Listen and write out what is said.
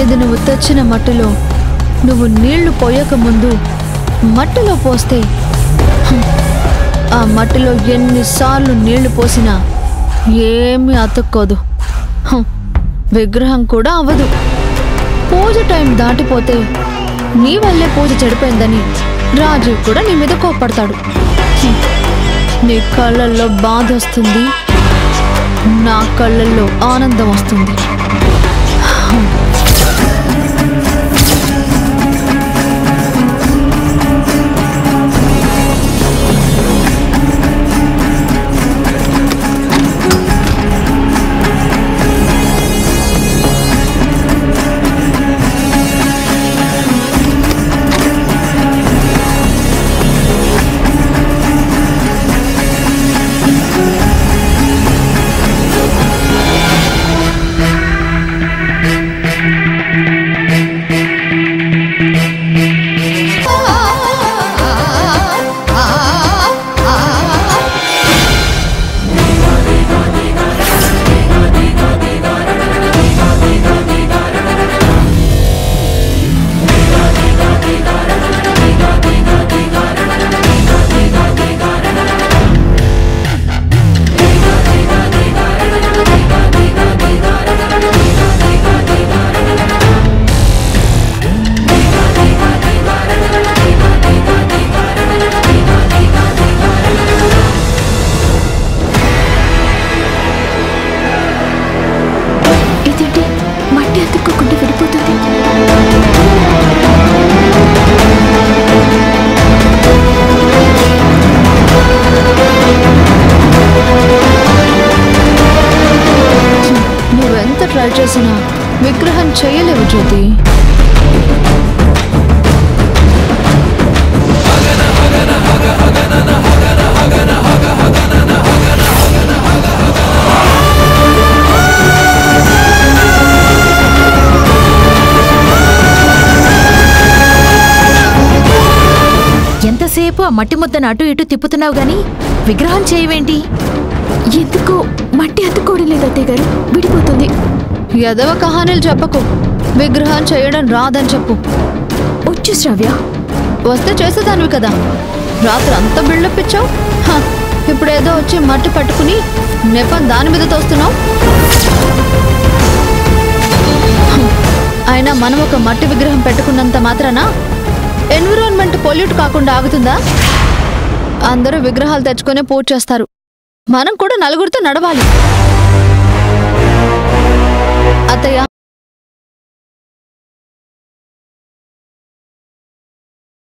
ఇది నువ్వు తెచ్చిన మట్టిలో నువ్వు నీళ్లు పోయక ముందు మట్టిలో పోస్తే ఆ మట్టిలో ఎన్నిసార్లు నీళ్లు పోసినా ఏమీ అతుక్కోదు, విగ్రహం కూడా అవ్వదు. పూజ టైం దాటిపోతే నీ వల్లే పూజ చెడిపోయిందని రాజీవ్ కూడా నీ మీద కోప్పడతాడు. నీ కళ్ళల్లో బాధ వస్తుంది, నా కళ్ళల్లో ఆనందం వస్తుంది. ట్రై చేసినా విగ్రహం చేయలేవు జ్యోతి. ఎంతసేపు ఆ మట్టి ముద్దను అటు ఇటు తిప్పుతున్నావు గాని విగ్రహం చేయవేంటి? ఎందుకో మట్టి అతుక్కోవడం లేదు అత్తయ్య గారు, విడిపోతుంది. ఎదవ కహానీలు చెప్పకు, విగ్రహం చేయడం రాదని చెప్పు. వచ్చు శ్రావ్య, వస్తే చేసేదానివి కదా, రాత్రి అంతా బిల్డప్ ఇచ్చావు. ఇప్పుడేదో వచ్చి మట్టి పట్టుకుని నెపం దాని మీద తోస్తున్నావు. అయినా మనం ఒక మట్టి విగ్రహం పెట్టుకున్నంత మాత్రాన ఎన్విరాన్మెంట్ పొల్యూట్ కాకుండా ఆగుతుందా? అందరూ విగ్రహాలు తెచ్చుకునే పూజ చేస్తారు, మనం కూడా నలుగురితో నడవాలి. అత్తయ్య